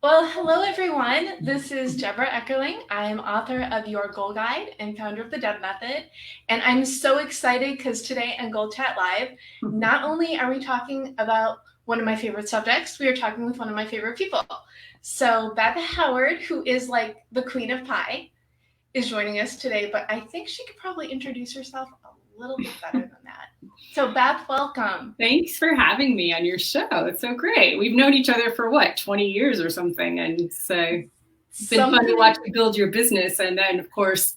Well, hello everyone. This is Debra Eckerling. I'm author of Your Goal Guide and founder of the Deb Method. And I'm so excited because today on Goal Chat Live, not only are we talking about one of my favorite subjects, we are talking with one of my favorite people. So Beth Howard, who is like the queen of pie, is joining us today, but I think she could probably introduce herself a little bit better than that. So Beth, welcome. Thanks for having me on your show. It's so great. We've known each other for what, 20 years or something. And it's been fun to watch you build your business. And then, of course,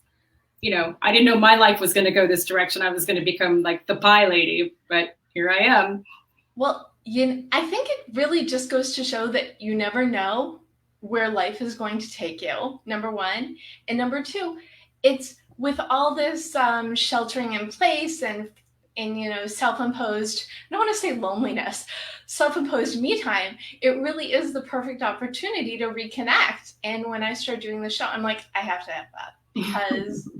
I didn't know my life was going to go this direction. I was going to become like the pie lady, but here I am. Well, I think it really just goes to show that you never know where life is going to take you, number one. And number two, it's with all this sheltering in place and self-imposed, I don't want to say loneliness, self-imposed me time, it really is the perfect opportunity to reconnect. And when I started doing the show, I'm like, I have to have that because,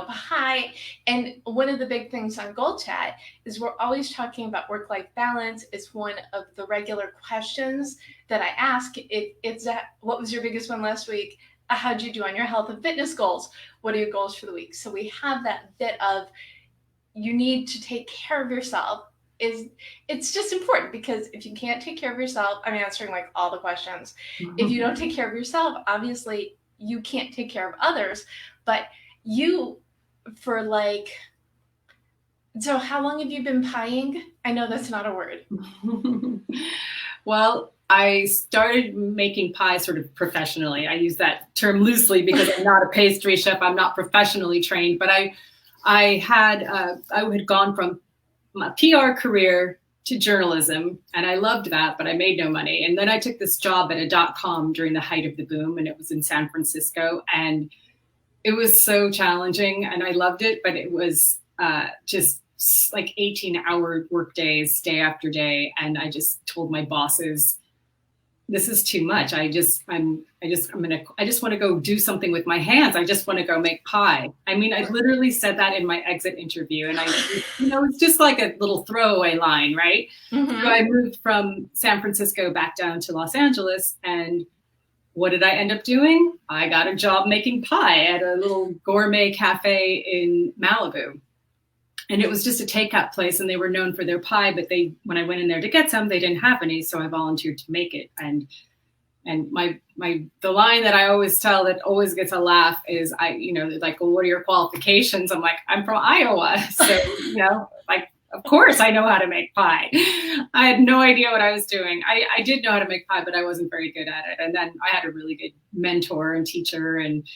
hi. And one of the big things on Goal Chat is we're always talking about work-life balance. It's one of the regular questions that I ask. It's that, what was your biggest one last week? How'd you do on your health and fitness goals? What are your goals for the week? So we have that bit of, you need to take care of yourself. It's just important because if you can't take care of yourself, I'm answering like all the questions. If you don't take care of yourself, obviously you can't take care of others. But so how long have you been pieing? I know that's not a word. Well, I started making pie sort of professionally. I use that term loosely because I'm not a pastry chef. I'm not professionally trained, but I had gone from my PR career to journalism, and I loved that, but I made no money. And then I took this job at a .com during the height of the boom, and it was in San Francisco, and it was so challenging, and I loved it, but it was just like 18-hour work days, day after day, and I just told my bosses, this is too much. I just want to go do something with my hands. I just want to go make pie. I mean, I literally said that in my exit interview, and it's just like a little throwaway line, right? Mm-hmm. So I moved from San Francisco back down to Los Angeles, and what did I end up doing? I got a job making pie at a little gourmet cafe in Malibu. And it was just a takeout place, and they were known for their pie, but when I went in there to get some, they didn't have any, so I volunteered to make it. And the line that I always tell that always gets a laugh is, like, well, what are your qualifications? I'm like, I'm from Iowa, so of course I know how to make pie. I had no idea what I was doing. I did know how to make pie, but I wasn't very good at it. And then I had a really good mentor and teacher, and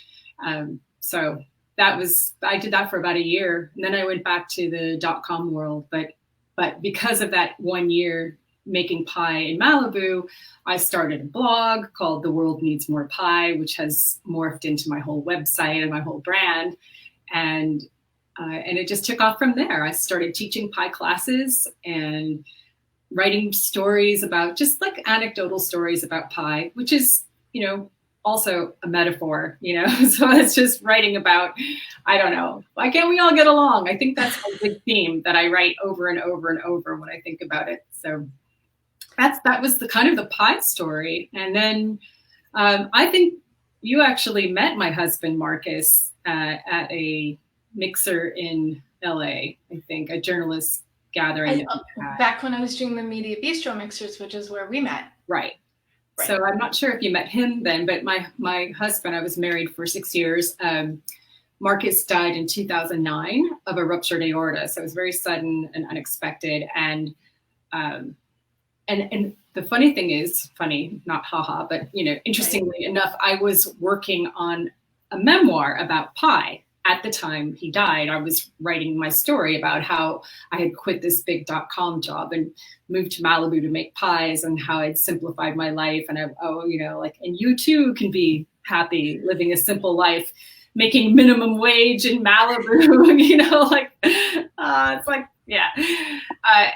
so. I did that for about a year, and then I went back to the .com world. But because of that 1 year making pie in Malibu, I started a blog called The World Needs More Pie, which has morphed into my whole website and my whole brand. And it just took off from there. I started teaching pie classes and writing stories about, just like anecdotal stories about pie, which is, also a metaphor, so it's just writing about, I don't know, why can't we all get along? I think that's a big theme that I write over and over and over when I think about it. So that was the kind of the pie story. And then I think you actually met my husband, Marcus, at a mixer in LA, I think, a journalist gathering. Back when I was doing the Media Bistro mixers, which is where we met. Right. So I'm not sure if you met him then, but my husband, I was married for 6 years. Marcus died in 2009 of a ruptured aorta. So it was very sudden and unexpected. And the funny thing is, funny, not haha, but, interestingly enough, I was working on a memoir about pie. At the time he died, I was writing my story about how I had quit this big .com job and moved to Malibu to make pies, and how I'd simplified my life. And and you too can be happy living a simple life, making minimum wage in Malibu, it's like, yeah. I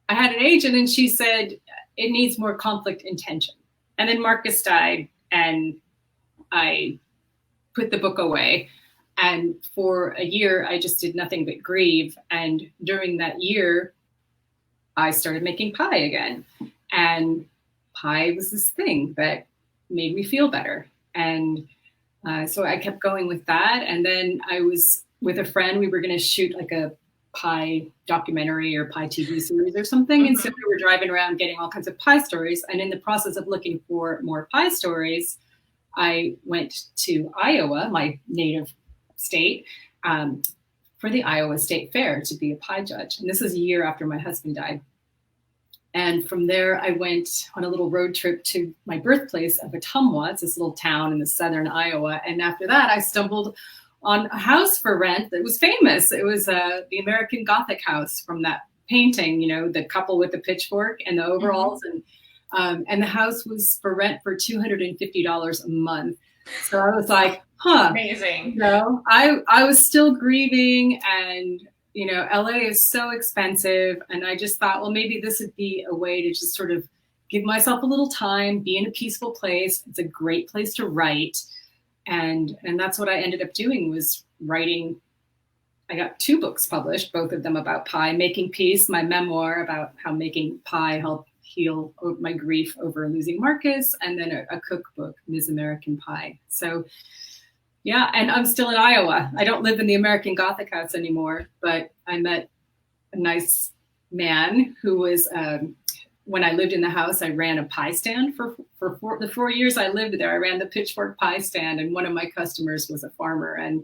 had an agent, and she said, it needs more conflict and tension. And then Marcus died, and I put the book away. And for a year, I just did nothing but grieve. And during that year, I started making pie again. And pie was this thing that made me feel better. And so I kept going with that. And then I was with a friend, we were going to shoot like a pie documentary or pie TV series or something. And so we were driving around getting all kinds of pie stories. And in the process of looking for more pie stories, I went to Iowa, my native state, for the Iowa State Fair to be a pie judge. And this was a year after my husband died. And from there, I went on a little road trip to my birthplace of Ottumwa. It's this little town in the southern Iowa. And after that, I stumbled on a house for rent that was famous. It was the American Gothic house from that painting, you know, the couple with the pitchfork and the overalls. And the house was for rent for $250 a month. So I was like, amazing. You know, I was still grieving, and you know, LA is so expensive. And I just thought, well, maybe this would be a way to just sort of give myself a little time, be in a peaceful place. It's a great place to write. And that's what I ended up doing, was writing. I got 2 books published, both of them about pie. Making Peace, my memoir about how making pie helped heal my grief over losing Marcus, and then a cookbook, Ms. American Pie. So yeah, and I'm still in Iowa. I don't live in the American Gothic house anymore, but I met a nice man who was, when I lived in the house, I ran a pie stand for the 4 years I lived there. I ran the pitchfork pie stand, and one of my customers was a farmer. And,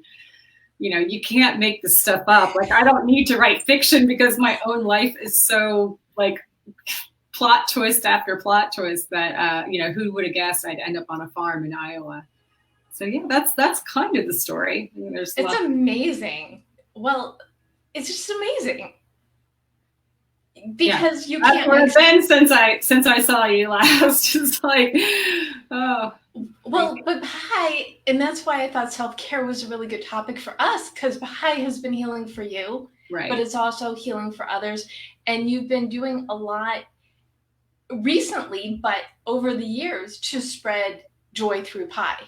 you know, you can't make this stuff up. Like, I don't need to write fiction because my own life is so like plot twist after plot twist that, you know, who would have guessed I'd end up on a farm in Iowa. So yeah, that's kind of the story. I mean, it's amazing. Well, it's just amazing because you can't. That's what it's been since I saw you last. It's like, oh. Well, but pie, and that's why I thought self-care was a really good topic for us, because pie has been healing for you, right? But it's also healing for others, and you've been doing a lot recently, but over the years, to spread joy through pie.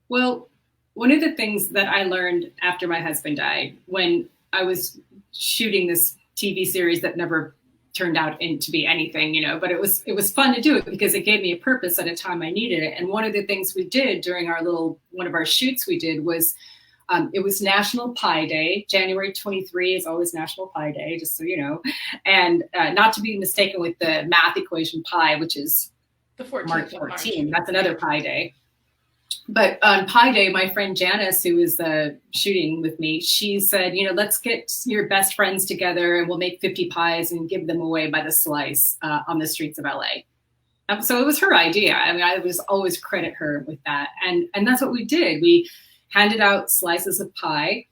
Well, one of the things that I learned after my husband died, when I was shooting this TV series that never turned out into be anything, you know, but it was fun to do it because it gave me a purpose at a time I needed it. And one of the things we did during one of our shoots we did was, it was National Pie Day. January 23 is always National Pie Day, just so you know. And not to be mistaken with the math equation pi, which is the 14th March 14. That's another Pie Day. But on Pie Day, my friend Janice, who was shooting with me, she said, you know, let's get your best friends together and we'll make 50 pies and give them away by the slice on the streets of LA. So it was her idea. I mean, I was always credit her with that. And that's what we did. We handed out slices of pie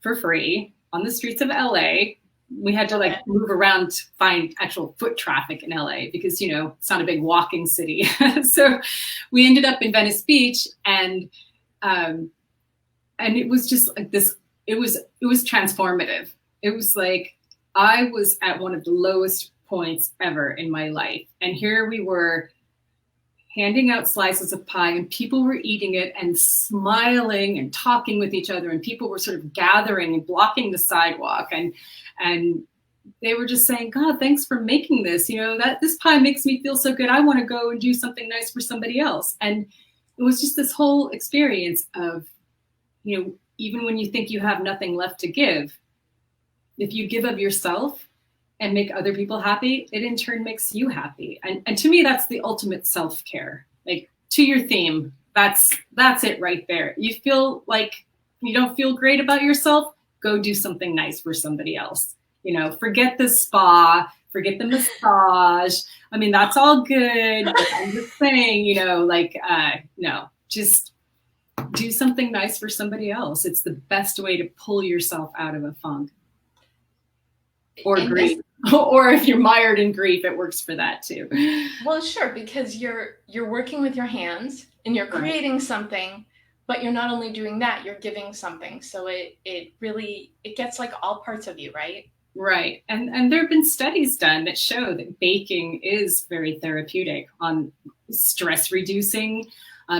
for free on the streets of LA. We had to like move around to find actual foot traffic in LA because, you know, it's not a big walking city. So we ended up in Venice Beach, and it was just like this, it was transformative. It was like I was at one of the lowest points ever in my life. And here we were handing out slices of pie, and people were eating it and smiling and talking with each other, and people were sort of gathering and blocking the sidewalk, and they were just saying, God, thanks for making this, you know, that this pie makes me feel so good. I want to go and do something nice for somebody else. And it was just this whole experience of, you know, even when you think you have nothing left to give, if you give of yourself and make other people happy, it in turn makes you happy. And to me, that's the ultimate self-care. Like, to your theme, that's it right there. You feel like you don't feel great about yourself, go do something nice for somebody else. You know, forget the spa, forget the massage. I mean, that's all good. But I'm just saying, you know, like, no, just do something nice for somebody else. It's the best way to pull yourself out of a funk. Or grief. Or if you're mired in grief, it works for that too. Well, sure, because you're working with your hands and you're creating something, but you're not only doing that, you're giving something. So it really gets like all parts of you, right? Right. And there have been studies done that show that baking is very therapeutic on stress reducing,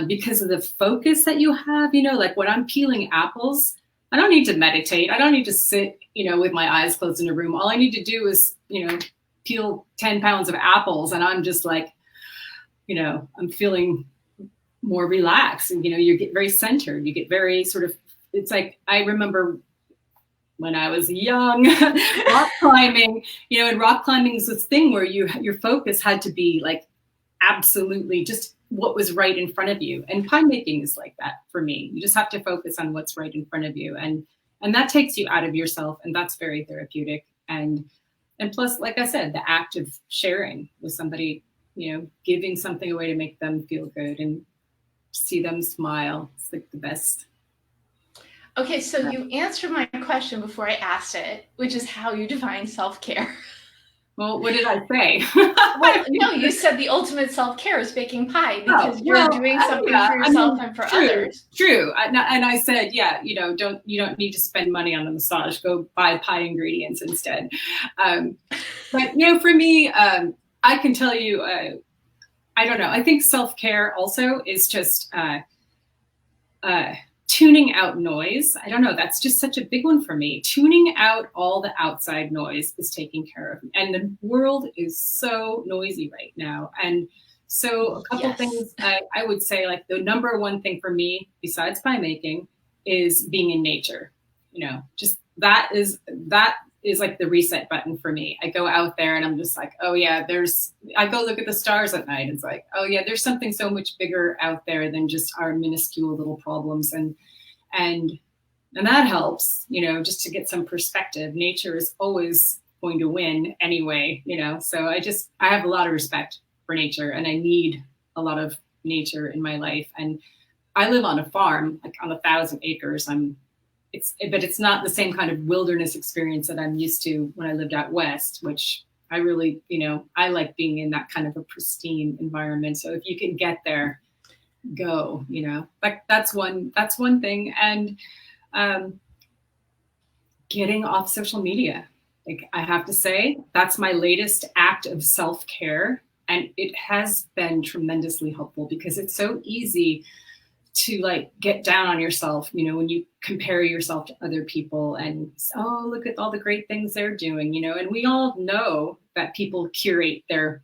because of the focus that you have. You know, like when I'm peeling apples, I don't need to meditate. I don't need to sit, you know, with my eyes closed in a room. All I need to do is, you know, peel 10 pounds of apples, and I'm just like, I'm feeling more relaxed, and you get very centered, you get very sort of, it's like, I remember when I was young, rock climbing, and rock climbing is this thing where your focus had to be like absolutely just what was right in front of you. And pie making is like that for me. You just have to focus on what's right in front of you. And that takes you out of yourself. And that's very therapeutic. And plus, like I said, the act of sharing with somebody, giving something away to make them feel good and see them smile. It's like the best. Okay, so you answered my question before I asked it, which is how you define self-care. Well, what did I say? Well, no, you said the ultimate self-care is baking pie because you're doing something for yourself and for others. True. And I said, you don't need to spend money on a massage. Go buy pie ingredients instead. But for me, I can tell you, I don't know. I think self-care also is just tuning out noise. I don't know. That's just such a big one for me. Tuning out all the outside noise is taking care of me. And the world is so noisy right now. And so a couple things I would say, like the number one thing for me, besides pie making, is being in nature. Just that is like the reset button for me. I go out there and I'm just like, oh yeah, I go look at the stars at night. It's like, oh yeah, there's something so much bigger out there than just our minuscule little problems. And that helps, just to get some perspective. Nature is always going to win anyway, so I have a lot of respect for nature, and I need a lot of nature in my life. And I live on a farm, like on 1,000 acres. But it's not the same kind of wilderness experience that I'm used to when I lived out west, which I really, I like being in that kind of a pristine environment. So if you can get there, go, like that's one thing. And getting off social media. Like I have to say, that's my latest act of self-care. And it has been tremendously helpful because it's so easy to like get down on yourself, when you compare yourself to other people and, oh, look at all the great things they're doing, and we all know that people curate their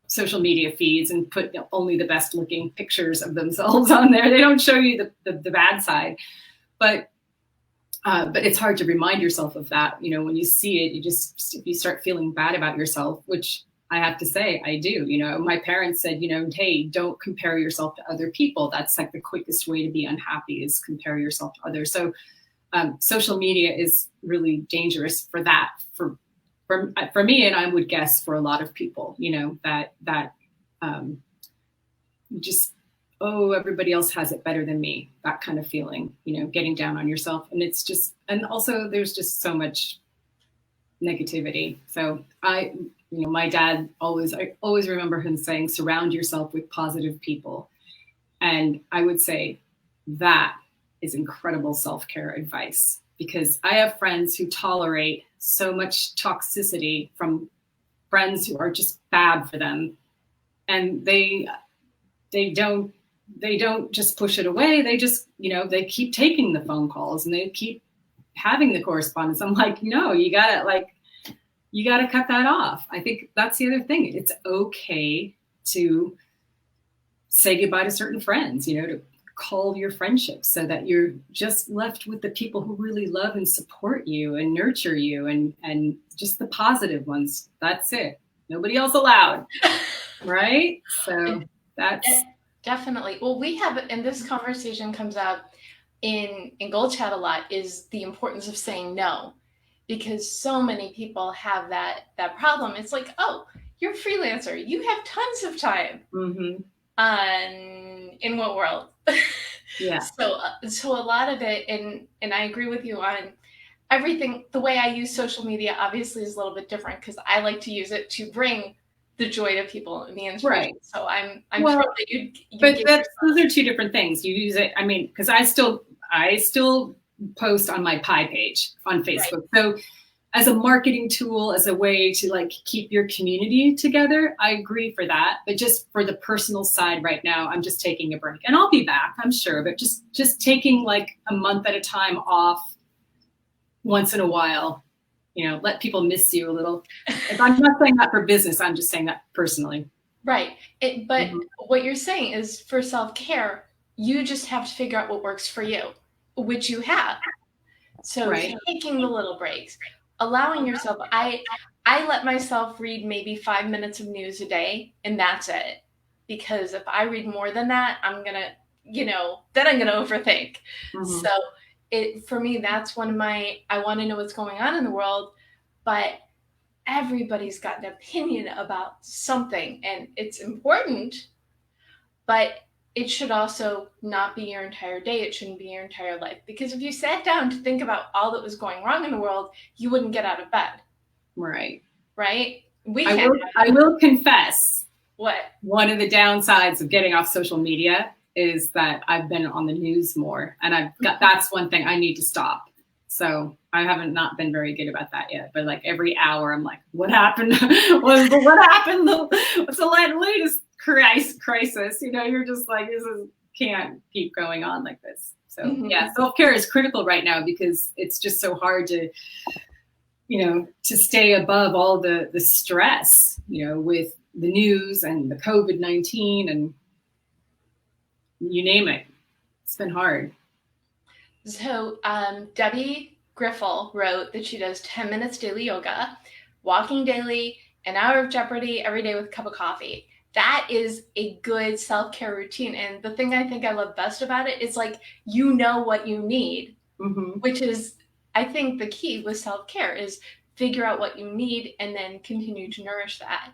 social media feeds and put only the best looking pictures of themselves on there. They don't show you the bad side, but it's hard to remind yourself of that. When you see it, you start feeling bad about yourself, which I have to say, I do. My parents said, hey, don't compare yourself to other people. That's like the quickest way to be unhappy is compare yourself to others. So social media is really dangerous for that, for me, and I would guess for a lot of people, that just, oh, everybody else has it better than me, that kind of feeling, getting down on yourself. And it's just, and also there's just so much negativity. So my dad I always remember him saying, surround yourself with positive people. And I would say that is incredible self-care advice, because I have friends who tolerate so much toxicity from friends who are just bad for them. And they don't just push it away. They just, they keep taking the phone calls and they keep having the correspondence. I'm like, no, you gotta cut that off. I think that's the other thing. It's okay to say goodbye to certain friends, to call your friendships so that you're just left with the people who really love and support you and nurture you and just the positive ones. That's it. Nobody else allowed. Right? So that's definitely. Well, we have, and this conversation comes out in Gold Chat a lot, is the importance of saying no. Because so many people have that problem. It's like, oh, you're a freelancer. You have tons of time. Mm-hmm. In what world? Yeah. So a lot of it, and I agree with you on everything. The way I use social media obviously is a little bit different because I like to use it to bring the joy to people and the inspiration. Right. So I'm sure that you but those are two different things. You use it. I mean, because I still post on my pie page on Facebook. Right. So as a marketing tool, as a way to like keep your community together, I agree for that. But just for the personal side right now, I'm just taking a break, and I'll be back, I'm sure. But just taking like a month at a time off once in a while let people miss you a little. I'm not saying that for business. I'm just saying that personally. Right. But what you're saying is for self-care, you just have to figure out what works for you, which you have. So Right. taking the little breaks, allowing yourself, I let myself read maybe 5 minutes of news a day, and that's it. Because if I read more than that, I'm going to, then I'm going to overthink. So for me, that's one of I want to know what's going on in the world, but everybody's got an opinion about something, and it's important, but it should also not be your entire day. It shouldn't be your entire life. Because if you sat down to think about all that was going wrong in the world, you wouldn't get out of bed. Right. Right? I will confess. What? One of the downsides of getting off social media is that I've been on the news more, and that's one thing I need to stop. So I haven't not been very good about that yet. But like every hour, I'm like, what happened? What happened? What's the latest crisis? You're just like, can't keep going on like this. So yeah, self-care is critical right now because it's just so hard to, to stay above all the stress, with the news and the COVID-19 and you name it. It's been hard. So Debbie Griffel wrote that she does 10 minutes daily yoga, walking daily, an hour of Jeopardy every day with a cup of coffee. That is a good self-care routine. And the thing I think I love best about it is like, what you need, which is, I think the key with self-care is figure out what you need and then continue to nourish that.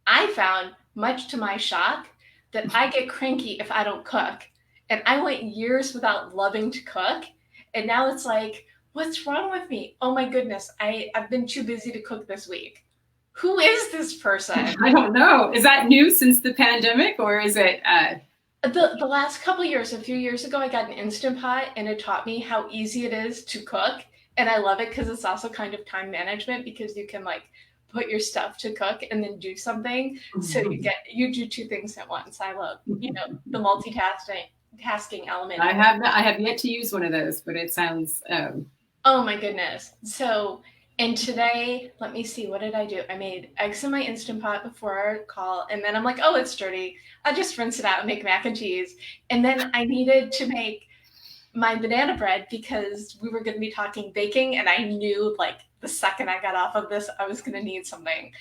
I found, much to my shock, that I get cranky if I don't cook. And I went years without loving to cook. And now it's like, what's wrong with me? Oh my goodness, I've been too busy to cook this week. Who is this person? I don't know. Is that new since the pandemic, or is it? The last couple of years, a few years ago, I got an Instant Pot, and it taught me how easy it is to cook. And I love it because it's also kind of time management, because you can like put your stuff to cook and then do something. So you do two things at once. I love, the multitasking element. I have yet to use one of those, but it sounds. Oh my goodness. So, and today, let me see, what did I do? I made eggs in my Instant Pot before our call, and then I'm like, oh, it's dirty. I'll just rinse it out and make mac and cheese. And then I needed to make my banana bread because we were going to be talking baking, and I knew like the second I got off of this, I was going to need something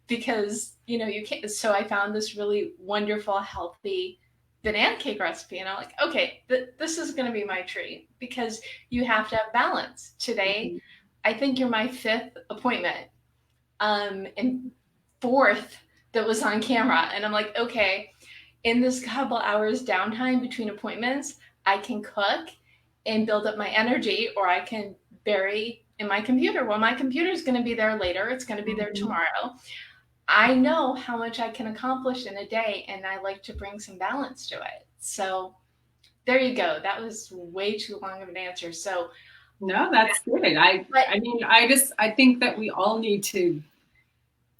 because, you can't. So I found this really wonderful, healthy banana cake recipe, and I'm like, okay, this is going to be my treat because you have to have balance. Today, I think you're my fifth appointment, and fourth that was on camera. And I'm like, okay, in this couple hours downtime between appointments, I can cook and build up my energy, or I can bury in my computer. Well, my computer is going to be there later. It's going to be there tomorrow. I know how much I can accomplish in a day, and I like to bring some balance to it. So there you go. That was way too long of an answer. So no, that's good. I think that we all need to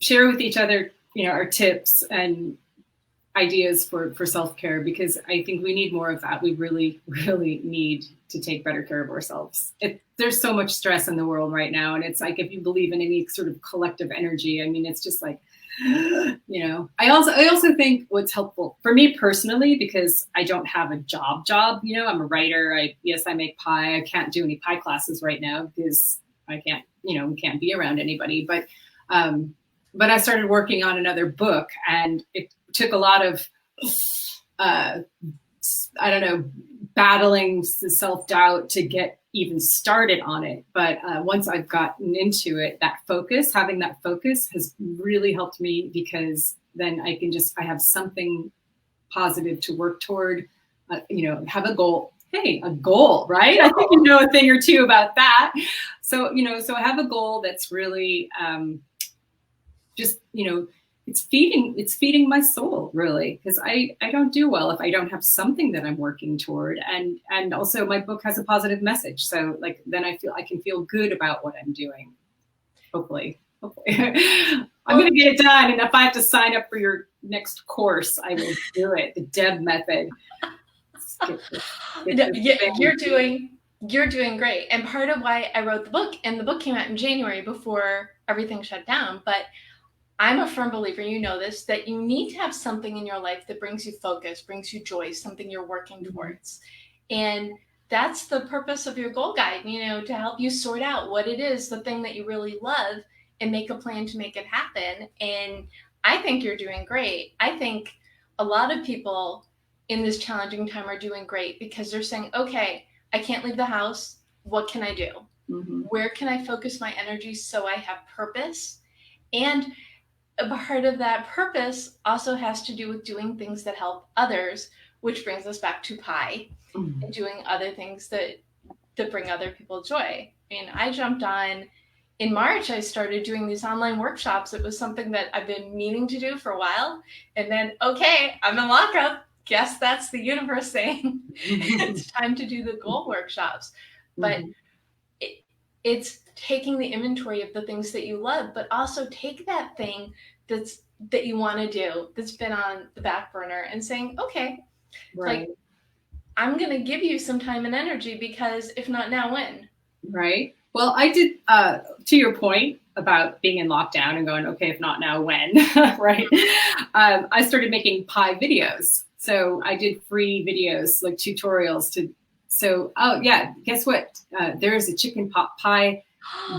share with each other, our tips and ideas for self-care, because I think we need more of that. We really, really need to take better care of ourselves. There's so much stress in the world right now. And it's like, if you believe in any sort of collective energy, it's just like, I also think what's helpful for me personally, because I don't have a job, I'm a writer. I make pie. I can't do any pie classes right now because I can't, we can't be around anybody, but I started working on another book, and it took a lot of, battling self-doubt to get even started on it. But once I've gotten into it, having that focus has really helped me, because then I have something positive to work toward, have a goal. Hey, a goal, right? I think you know a thing or two about that. So, so I have a goal that's really it's feeding my soul, really, because I don't do well if I don't have something that I'm working toward. And also my book has a positive message. So like, then I can feel good about what I'm doing. Hopefully. I'm going to get it done. And if I have to sign up for your next course, I will do it. The Deb method. You're doing You're doing great. And part of why I wrote the book, and the book came out in January before everything shut down, but I'm a firm believer, you know this, that you need to have something in your life that brings you focus, brings you joy, something you're working towards. And that's the purpose of your goal guide, you know, to help you sort out what it is, the thing that you really love, and make a plan to make it happen. And I think you're doing great. I think a lot of people in this challenging time are doing great because they're saying, okay, I can't leave the house. What can I do? Mm-hmm. Where can I focus my energy so I have purpose? And a part of that purpose also has to do with doing things that help others, which brings us back to pie and doing other things that bring other people joy. I mean, I jumped on in March. I started doing these online workshops. It was something that I've been meaning to do for a while, and then okay, I'm in lockup. Guess that's the universe saying it's time to do the goal workshops. But it's taking the inventory of the things that you love, but also take that thing that you want to do that's been on the back burner and saying, okay, Right. like I'm going to give you some time and energy because if not now, when? Right. Well, I did, to your point about being in lockdown and going, okay, if not now, when? Right. I started making pie videos. So I did free videos, like tutorials to, so, oh yeah, guess what? There's a chicken pot pie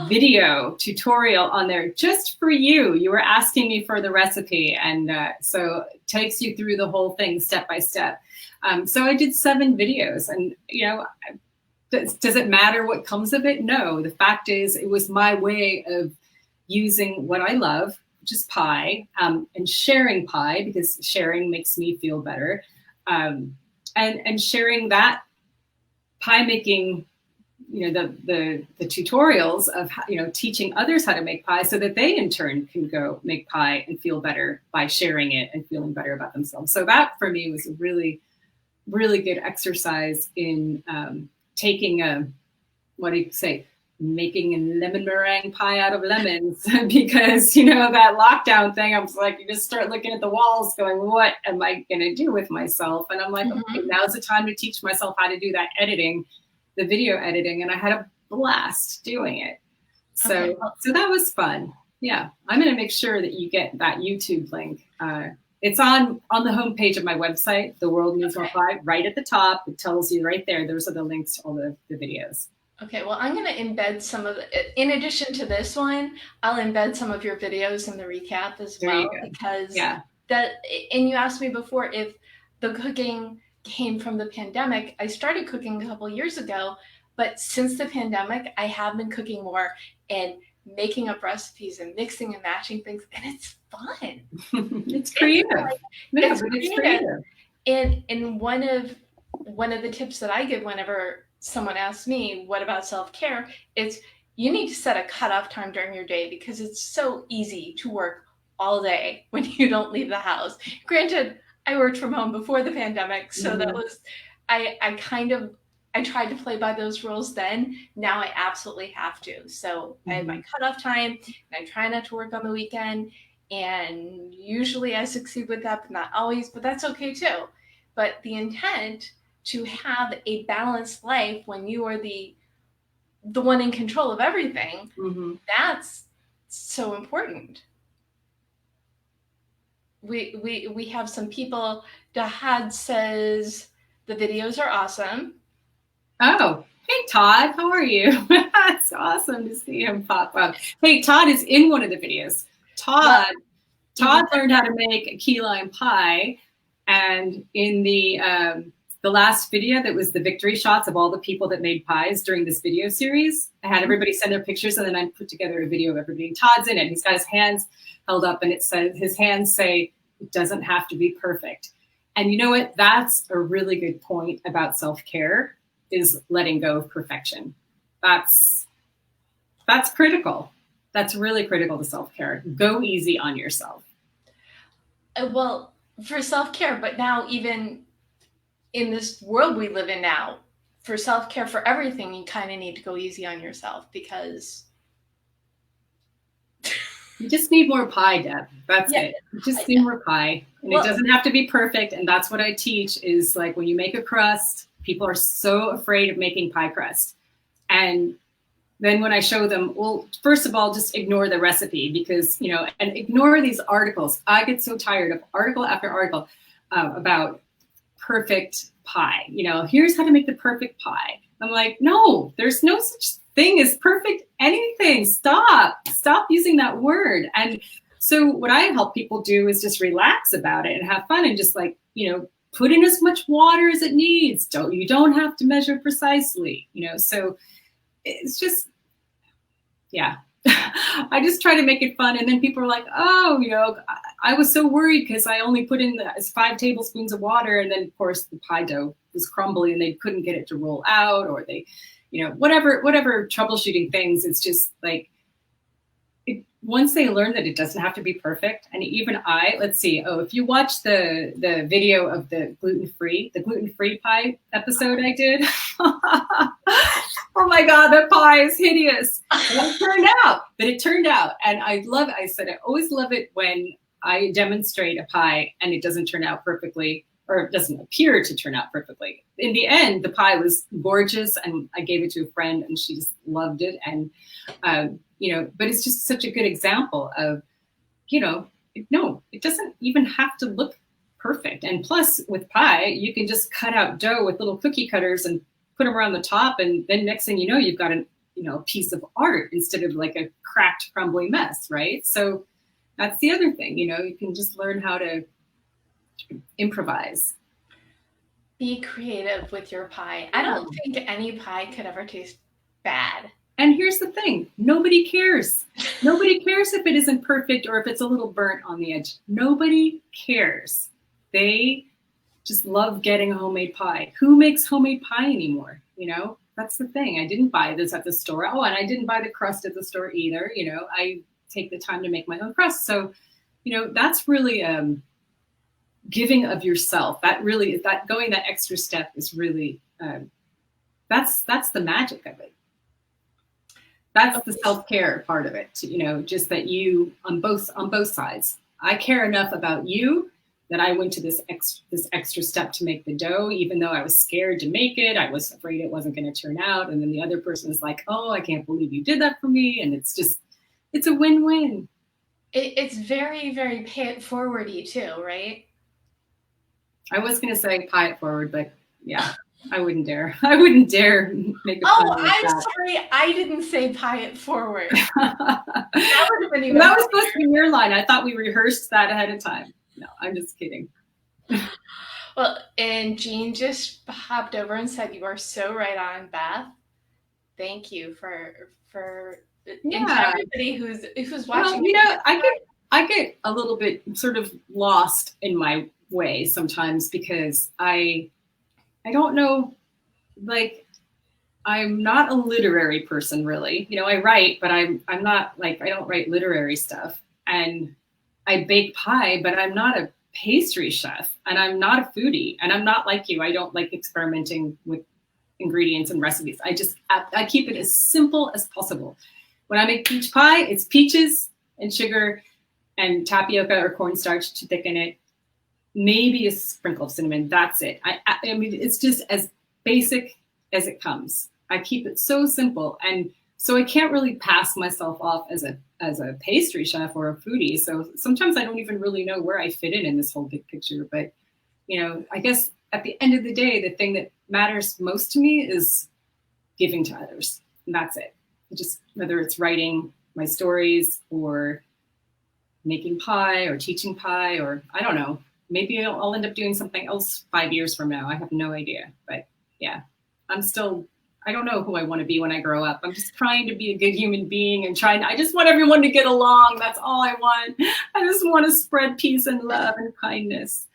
video tutorial on there just for you. You were asking me for the recipe, and so it takes you through the whole thing step by step. So I did 7 videos, and you know, does it matter what comes of it? No. The fact is, it was my way of using what I love, which is pie, and sharing pie, because sharing makes me feel better, and sharing that pie making, you know, the tutorials of how, you know, teaching others how to make pie so that they in turn can go make pie and feel better by sharing it and feeling better about themselves. So that for me was a really, really good exercise in taking a, what do you say, making a lemon meringue pie out of lemons, because, you know, that lockdown thing, I was like, you just start looking at the walls going, what am I going to do with myself? And I'm like, okay, now's the time to teach myself how to do that editing, the video editing. And I had a blast doing it. So, okay. So that was fun. Yeah. I'm going to make sure that you get that YouTube link. It's on the homepage of my website, The World Needs More Pie, right at the top. It tells you right there. Those are the links to all the videos. Okay, well, I'm going to embed some of the, in addition to this one, I'll embed some of your videos in the recap as well, because that, and you asked me before if the cooking came from the pandemic. I started cooking a couple years ago, but since the pandemic, I have been cooking more and making up recipes and mixing and matching things, and it's fun. It's creative. It's creative. And one of the tips that I give whenever someone asks me, what about self-care? It's you need to set a cutoff time during your day, because it's so easy to work all day when you don't leave the house. Granted, I worked from home before the pandemic, so that was, I tried to play by those rules then. Now I absolutely have to. So I have my cutoff time, and I try not to work on the weekend. And usually I succeed with that, but not always, but that's okay too. But the intent to have a balanced life when you are the one in control of everything, that's so important. We have some people. Dahad says the videos are awesome. Oh, hey Todd, how are you? It's awesome to see him pop up. Hey, Todd is in one of the videos. Todd learned how to make a key lime pie, and in the last video that was the victory shots of all the people that made pies during this video series, I had everybody send their pictures, and then I put together a video of everybody. And Todd's in it. He's got his hands held up, and it says, his hands say, it doesn't have to be perfect. And you know what? That's a really good point about self-care, is letting go of perfection. That's critical. That's really critical to self-care. Go easy on yourself. Well, for self-care, but now even in this world we live in now, for self-care, for everything, you kind of need to go easy on yourself, because you just need more pie, Deb. That's it. You just need more pie. And it doesn't have to be perfect. And that's what I teach, is like, when you make a crust, People are so afraid of making pie crust. And then when I show them, well, first of all, just ignore the recipe because, and ignore these articles. I get so tired of article after article about perfect pie. Here's how to make the perfect pie. I'm like, no, there's no such thing as perfect anything. Stop using that word. And so what I help people do is just relax about it and have fun and just put in as much water as it needs. You don't have to measure precisely, so it's just, yeah. I just try to make it fun. And then people are like, oh, I was so worried because I only put in 5 tablespoons of water. And then of course the pie dough was crumbly and they couldn't get it to roll out, or they, whatever troubleshooting things. It's just like, once they learn that it doesn't have to be perfect. And even let's see. Oh, if you watch the video of the gluten-free pie episode I did, oh my God, that pie is hideous. But it turned out. And I said, I always love it when I demonstrate a pie and it doesn't turn out perfectly, or it doesn't appear to turn out perfectly. In the end, the pie was gorgeous and I gave it to a friend and she just loved it. And, but it's just such a good example of, no, it doesn't even have to look perfect. And plus with pie, you can just cut out dough with little cookie cutters and put them around the top. And then next thing you know, you've got a piece of art instead of like a cracked, crumbly mess, right? So that's the other thing, you can just learn how to improvise. Be creative with your pie. I don't think any pie could ever taste bad. And here's the thing, nobody cares. Nobody cares if it isn't perfect or if it's a little burnt on the edge. Nobody cares. They just love getting a homemade pie. Who makes homemade pie anymore? That's the thing. I didn't buy this at the store. Oh, and I didn't buy the crust at the store either. I take the time to make my own crust. So, that's really giving of yourself. That really is that going that extra step is really, that's the magic of it. That's the self-care part of it, just that you on both sides. I care enough about you that I went to this extra step to make the dough, even though I was scared to make it. I was afraid it wasn't going to turn out. And then the other person is like, oh, I can't believe you did that for me. And it's a win-win. It's very, very pay it forward-y too, right? I was going to say pie it forward, but yeah. I wouldn't dare. I wouldn't dare make a pie like I'm that. sorry. I didn't say pie it forward. That would have been even. That was supposed to be your line. I thought we rehearsed that ahead of time. No, I'm just kidding. Well, and Jean just hopped over and said, "You are so right on, Beth. Thank you for and to everybody who's watching." Well, I get a little bit sort of lost in my way sometimes because I don't know, like, I'm not a literary person really. I write, but I'm not like, I don't write literary stuff. And I bake pie, but I'm not a pastry chef and I'm not a foodie and I'm not like you. I don't like experimenting with ingredients and recipes. I keep it as simple as possible. When I make peach pie, it's peaches and sugar and tapioca or cornstarch to thicken it. Maybe a sprinkle of cinnamon. That's it. I mean, it's just as basic as it comes. I keep it so simple. And so I can't really pass myself off as a pastry chef or a foodie. So sometimes I don't even really know where I fit in this whole big picture. But, I guess at the end of the day, the thing that matters most to me is giving to others. And that's it. Just whether it's writing my stories or making pie or teaching pie, or I don't know. Maybe I'll end up doing something else 5 years from now. I have no idea. But yeah, I don't know who I want to be when I grow up. I'm just trying to be a good human being and I just want everyone to get along. That's all I want. I just want to spread peace and love and kindness.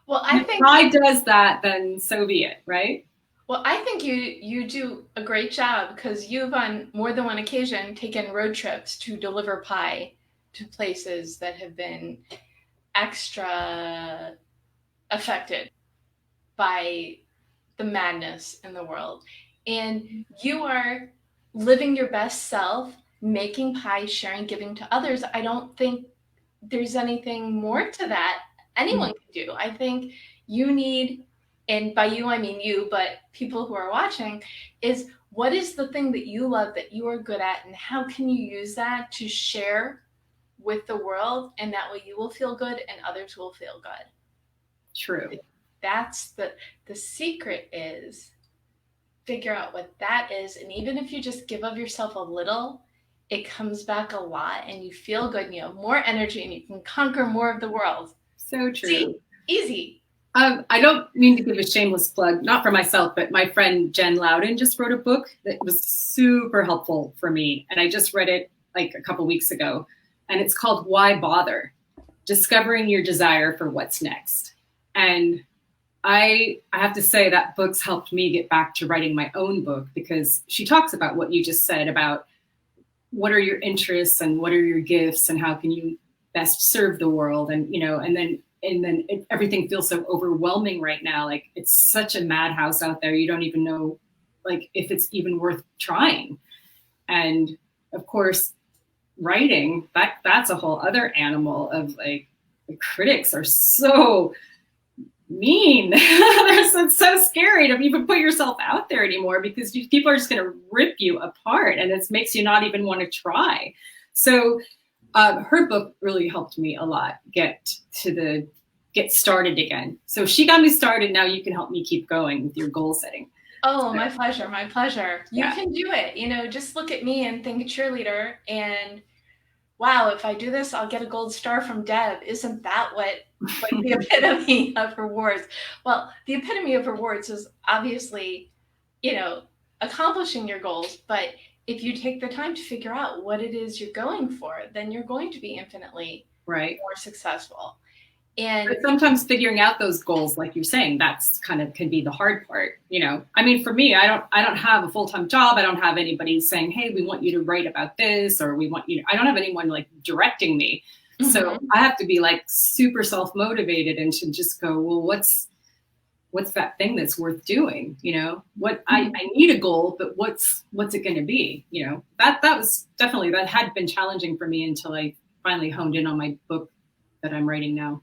Well, I think if pie does that, then so be it, right? Well, I think you do a great job because you've on more than one occasion taken road trips to deliver pie to places that have been extra affected by the madness in the world. And you are living your best self, making pie, sharing, giving to others. I don't think there's anything more to that anyone can do. I think you need and by you I mean you, but people who are watching, is what is the thing that you love that you are good at, and how can you use that to share with the world, and that way you will feel good and others will feel good. True. That's the secret, is figure out what that is, and even if you just give of yourself a little, it comes back a lot and you feel good and you have more energy and you can conquer more of the world. So true. See? Easy. I don't mean to give a shameless plug, not for myself, but my friend Jen Loudon just wrote a book that was super helpful for me. And I just read it like a couple weeks ago. And it's called Why Bother? Discovering Your Desire for What's Next. And I have to say that book's helped me get back to writing my own book, because she talks about what you just said about what are your interests and what are your gifts and how can you best serve the world. And, you know, and then everything feels so overwhelming right now. Like, it's such a madhouse out there. You don't even know, like, if it's even worth trying. And of course, writing, that's a whole other animal of, like, the critics are so mean. It's so scary to even put yourself out there anymore, because people are just going to rip you apart, and it makes you not even want to try. So her book really helped me a lot get started again. So she got me started. Now you can help me keep going with your goal setting. Oh, my pleasure. My pleasure. You Yeah. can do it. You know, just look at me and think cheerleader, and wow, if I do this, I'll get a gold star from Deb. Isn't that what the epitome of rewards? Well, the epitome of rewards is obviously, you know, accomplishing your goals, but if you take the time to figure out what it is you're going for, then you're going to be infinitely Right. more successful. And but sometimes figuring out those goals, like you're saying, that's kind of can be the hard part. You know, I mean, for me, I don't have a full-time job. I don't have anybody saying, hey, we want you to write about this, or we want you. I don't have anyone like directing me. Mm-hmm. So I have to be like super self-motivated and to just go, well, what's that thing that's worth doing? You know, what I need a goal, but what's it going to be? You know, that was definitely, that had been challenging for me until I finally honed in on my book that I'm writing now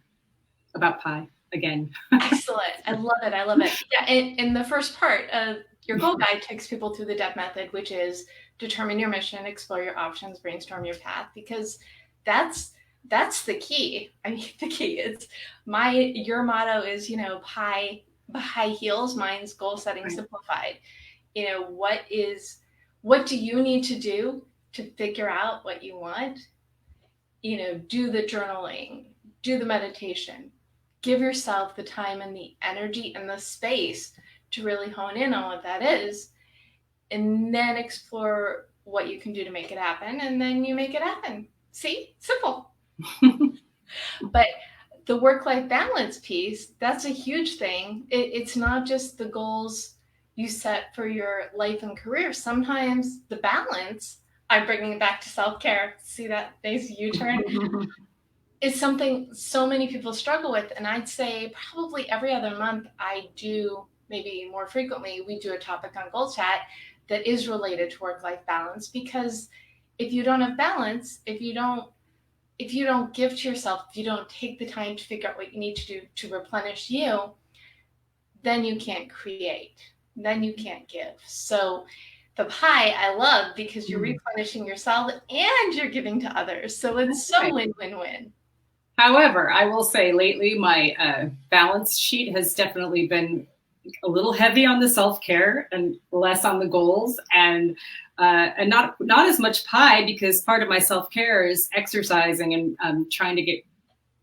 about pie again. Excellent. I love it. I love it. Yeah. And the first part of your goal guide takes people through the DEP method, which is determine your mission, explore your options, brainstorm your path, because that's the key. I mean, the key is your motto is, you know, pie high heels. Mine's goal setting simplified. You know, what do you need to do to figure out what you want? You know, do the journaling, do the meditation, give yourself the time and the energy and the space to really hone in on what that is, and then explore what you can do to make it happen, and then you make it happen. See? Simple. But the work-life balance piece, that's a huge thing. It's not just the goals you set for your life and career. Sometimes the balance, I'm bringing it back to self-care. See that nice U-turn? Is something so many people struggle with. And I'd say probably every other month I do, maybe more frequently, we do a topic on Goal Chat that is related to work-life balance, because if you don't have balance, if you don't give to yourself, if you don't take the time to figure out what you need to do to replenish you, then you can't create, then you can't give. So the pie I love, because you're replenishing yourself and you're giving to others. So it's so win-win-win. However, I will say lately my balance sheet has definitely been a little heavy on the self-care and less on the goals, and not as much pie, because part of my self-care is exercising and trying to get,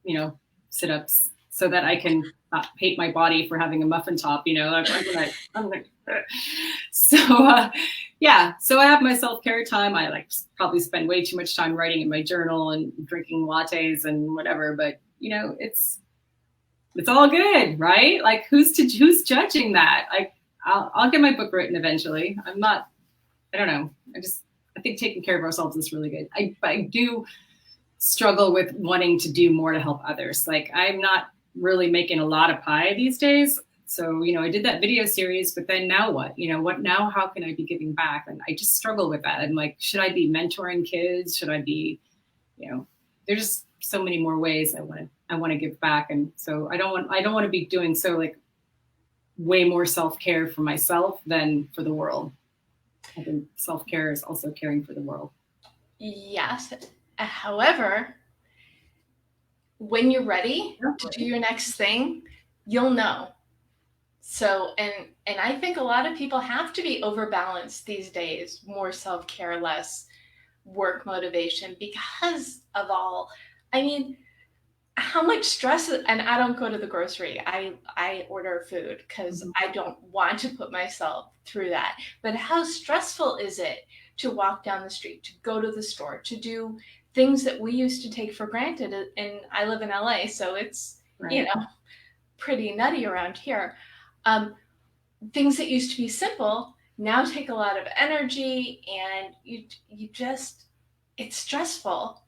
you know, sit-ups so that I can not hate my body for having a muffin top, you know. Yeah, so I have my self-care time. I like probably spend way too much time writing in my journal and drinking lattes and whatever, but you know, it's all good, right? Like, who's judging that? Like, I'll get my book written eventually. I don't know. I think taking care of ourselves is really good. I do struggle with wanting to do more to help others. Like, I'm not really making a lot of pie these days. So, you know, I did that video series, but then now what? You know, what now? How can I be giving back? And I just struggle with that. I'm like, should I be mentoring kids? Should I be, you know, there's just so many more ways I want to give back. And so I don't want to be doing so like way more self-care for myself than for the world. I think self-care is also caring for the world. Yes. However, when you're ready to do your next thing, you'll know. So, and I think a lot of people have to be overbalanced these days, more self-care, less work motivation because of all, I mean, how much stress, and I don't go to the grocery. I order food because I don't want to put myself through that. But how stressful is it to walk down the street, to go to the store, to do things that we used to take for granted? And I live in LA, so it's, you know, pretty nutty around here. Things that used to be simple now take a lot of energy, and you just, it's stressful.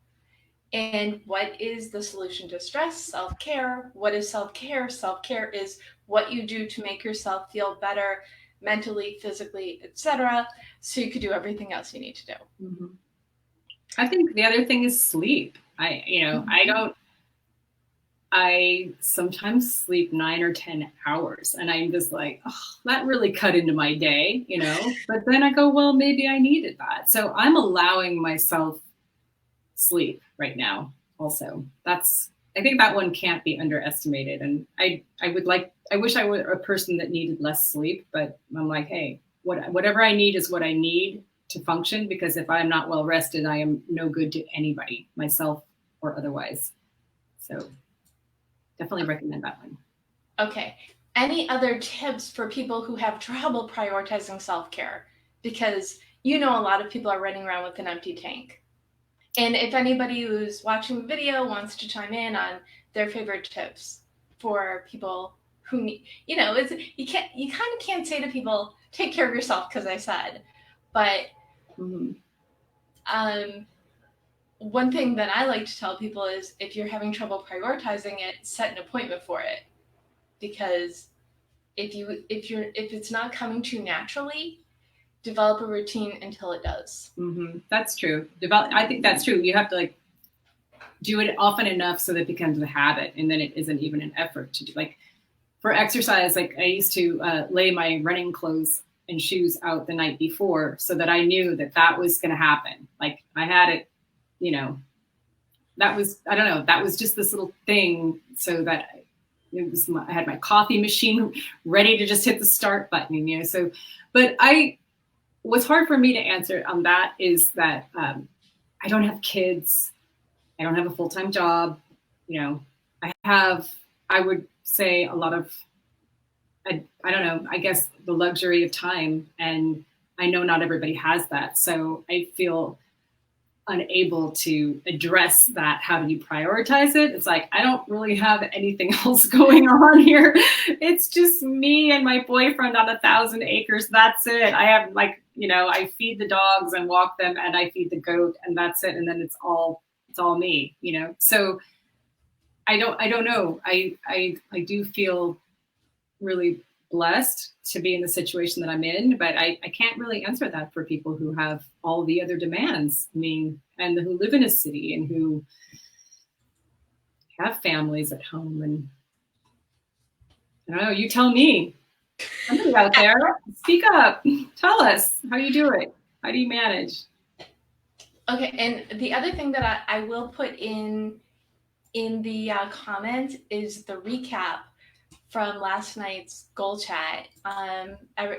And what is the solution to stress? Self-care. What is self-care? Self-care is what you do to make yourself feel better mentally, physically, etc., so you could do everything else you need to do. Mm-hmm. I think the other thing is sleep. I sometimes sleep 9 or 10 hours, and I'm just like, oh, that really cut into my day, but then I go, well, maybe I needed that. So I'm allowing myself sleep right now. Also, I think that one can't be underestimated. And I wish I were a person that needed less sleep, but I'm like, hey, whatever I need is what I need to function, because if I'm not well rested, I am no good to anybody, myself or otherwise. So definitely recommend that one. Okay. Any other tips for people who have trouble prioritizing self-care? Because a lot of people are running around with an empty tank. And if anybody who's watching the video wants to chime in on their favorite tips for people who need, you kind of can't say to people, take care of yourself, because I said, but one thing that I like to tell people is, if you're having trouble prioritizing it, set an appointment for it. Because if it's not coming to you naturally, develop a routine until it does. Mm-hmm. That's true. I think that's true. You have to do it often enough so that it becomes a habit, and then it isn't even an effort to do. Like for exercise, I used to lay my running clothes and shoes out the night before so that I knew that was going to happen. Like I had it, that was just this little thing, so that I had my coffee machine ready to just hit the start button, So, but what's hard for me to answer on that is that I don't have kids. I don't have a full-time job. I would say a lot of, I don't know, I guess the luxury of time. And I know not everybody has that. So I feel unable to address that. How do you prioritize it? It's like, I don't really have anything else going on here. It's just me and my boyfriend on 1,000 acres. That's it. I have I feed the dogs and walk them, and I feed the goat, and that's it. And then it's all me, So I don't know. I do feel really blessed to be in the situation that I'm in, but I can't really answer that for people who have all the other demands. I mean, and who live in a city and who have families at home. And I don't know, you tell me. Somebody out there, speak up. Tell us how you do it. How do you manage? Okay, and the other thing that I will put in the comment is the recap from last night's goal chat. And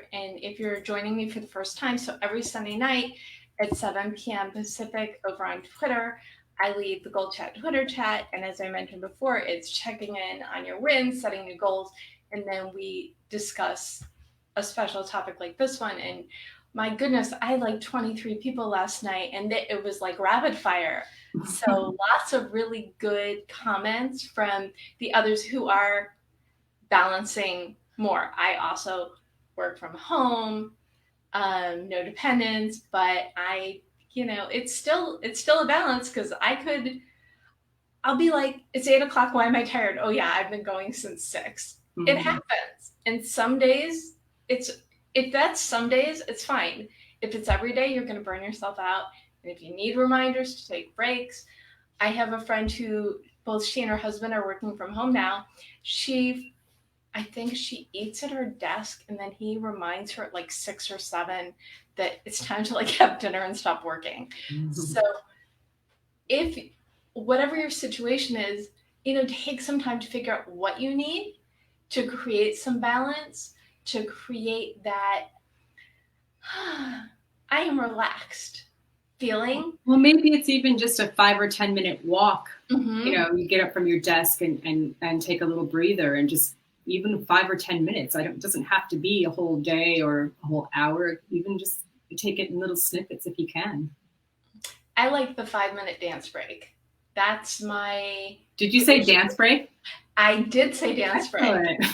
if you're joining me for the first time, so every Sunday night at 7 p.m. Pacific over on Twitter, I lead the goal chat Twitter chat. And as I mentioned before, it's checking in on your wins, setting new goals, and then we discuss a special topic like this one. And my goodness, I had 23 people last night, and it was like rapid fire. So lots of really good comments from the others who are balancing more. I also work from home, no dependents, but it's still a balance, because I'll be like, it's 8 o'clock. Why am I tired? Oh yeah, I've been going since 6. Mm-hmm. It happens. And some days if that's some days, it's fine. If it's every day, you're going to burn yourself out. And if you need reminders to take breaks, I have a friend who both she and her husband are working from home now. She I think she eats at her desk, and then he reminds her at like 6 or 7 that it's time to like have dinner and stop working. So if whatever your situation is, take some time to figure out what you need to create some balance, to create that I am relaxed feeling. Well, maybe it's even just a 5 or 10 minute walk. Mm-hmm. You get up from your desk and take a little breather, and just even 5 or 10 minutes. It doesn't have to be a whole day or a whole hour. Even just take it in little snippets if you can. I like the 5-minute dance break. That's my. Did you say dance break? I did say dance break. Excellent.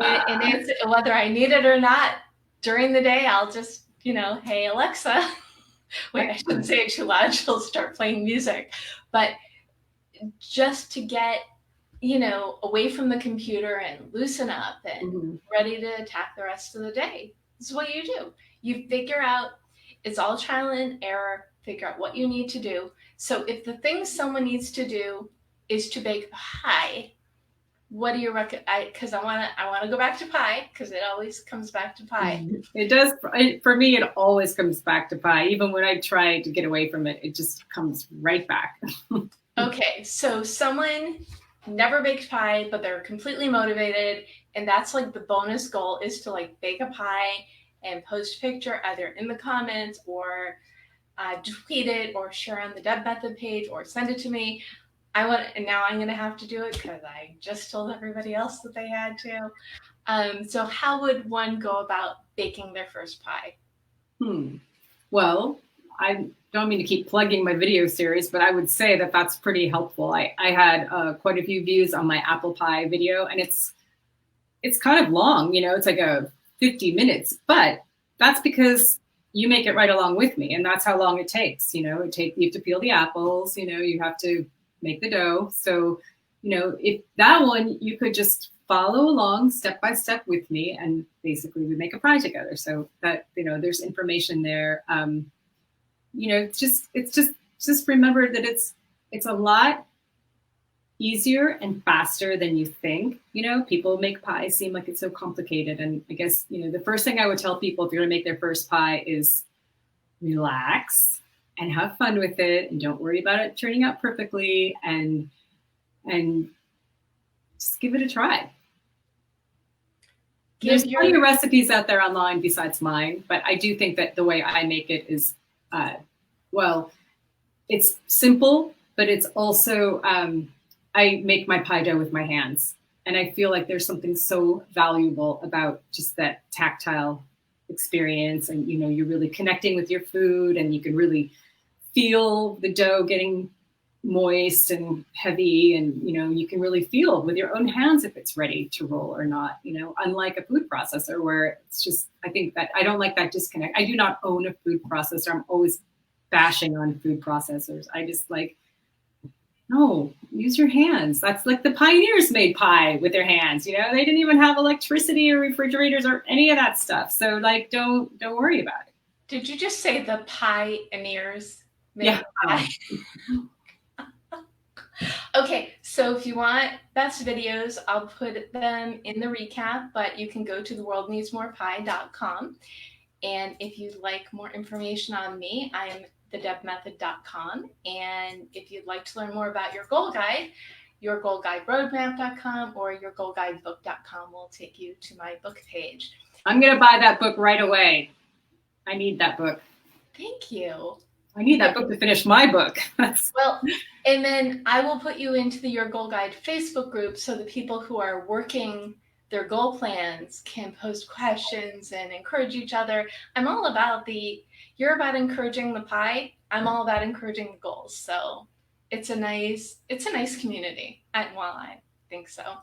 and it's, whether I need it or not, during the day, I'll just, hey, Alexa. Wait, I shouldn't say it too loud. She'll start playing music. But just to get, away from the computer and loosen up and ready to attack the rest of the day. This is what you do. You figure out, it's all trial and error, figure out what you need to do. So if the thing someone needs to do is to bake pie, what do you recommend? Because I want to go back to pie, because it always comes back to pie. It does. For me, it always comes back to pie. Even when I try to get away from it, it just comes right back. Okay, so someone never baked pie, but they're completely motivated, and that's like the bonus goal is to like bake a pie and post a picture either in the comments or tweet it or share on the Deb Method page or send it to me. Now I'm going to have to do it because I just told everybody else that they had to. So how would one go about baking their first pie? Well, I don't mean to keep plugging my video series, but I would say that that's pretty helpful. I had quite a few views on my apple pie video, and it's kind of long, it's like 50 minutes, but that's because you make it right along with me, and that's how long it takes. You have to peel the apples, you have to make the dough. So, if that one, you could just follow along step by step with me, and basically we make a pie together. So that, there's information there. It's just remember that it's a lot easier and faster than you think. People make pies seem like it's so complicated. And I guess, the first thing I would tell people if you're going to make their first pie is relax and have fun with it, and don't worry about it turning out perfectly, and just give it a try. There's plenty of recipes out there online besides mine, but I do think that the way I make it is, it's simple, but it's also, I make my pie dough with my hands. And I feel like there's something so valuable about just that tactile experience. And, you're really connecting with your food, and you can really feel the dough getting moist and heavy, and you can really feel with your own hands if it's ready to roll or not, unlike a food processor where it's just, I think that I don't like that disconnect. I do not own a food processor. I'm always bashing on food processors. I just no, use your hands. That's like the pioneers made pie with their hands. They didn't even have electricity or refrigerators or any of that stuff. So don't worry about it. Did you just say the pioneers made yeah. pie? Okay, so if you want Beth's videos, I'll put them in the recap, but you can go to theworldneedsmorepie.com. And if you'd like more information on me, I am thedebmethod.com. And if you'd like to learn more about your goal guide, yourgoalguideroadmap.com or yourgoalguidebook.com will take you to my book page. I'm going to buy that book right away. I need that book. Thank you. I need that book to finish my book. Well, and then I will put you into the Your Goal Guide Facebook group so the people who are working their goal plans can post questions and encourage each other. I'm all about you're about encouraging the pie. I'm all about encouraging the goals. So it's a nice community. I think so.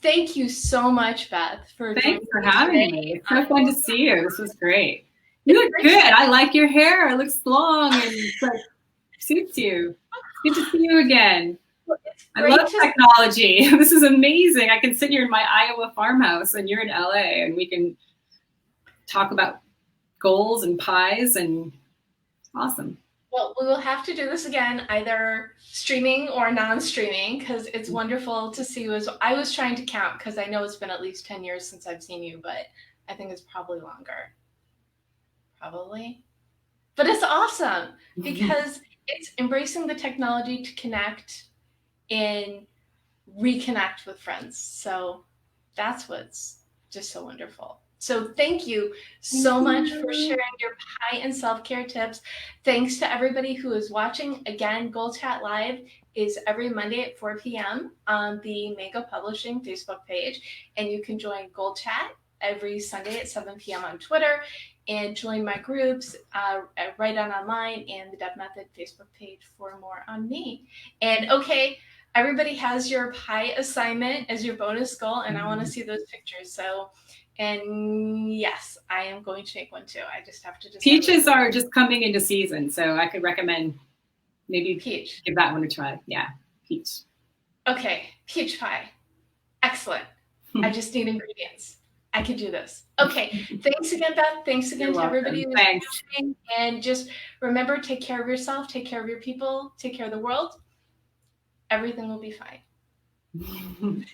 Thank you so much, Beth, Thanks for having me. It's so fun to see you. This was great. You look good. I like your hair. It looks long and suits you. Good to see you again. I love technology. This is amazing. I can sit here in my Iowa farmhouse and you're in LA, and we can talk about goals and pies, and it's awesome. Well, we will have to do this again, either streaming or non-streaming, because it's wonderful to see you. As I was trying to count, because I know it's been at least 10 years since I've seen you, but I think it's probably longer. Probably. But it's awesome because it's embracing the technology to connect and reconnect with friends. So that's what's just so wonderful. So thank you so much for sharing your pie and self-care tips. Thanks to everybody who is watching. Again, Goal Chat Live is every Monday at 4 p.m. on the Mega Publishing Facebook page. And you can join Goal Chat every Sunday at 7 p.m. on Twitter and join my groups, Write On Online and the Deb Method Facebook page for more on me. And okay, everybody has your pie assignment as your bonus goal, and I want to see those pictures. So, and yes, I am going to make one too. I just have to decide. Peaches are just coming into season, so I could recommend maybe peach. Give that one a try. Yeah, peach. Okay, peach pie. Excellent. I just need ingredients. I could do this. Okay, thanks again, Beth. Thanks again to everybody who's watching. And just remember, take care of yourself, take care of your people, take care of the world. Everything will be fine.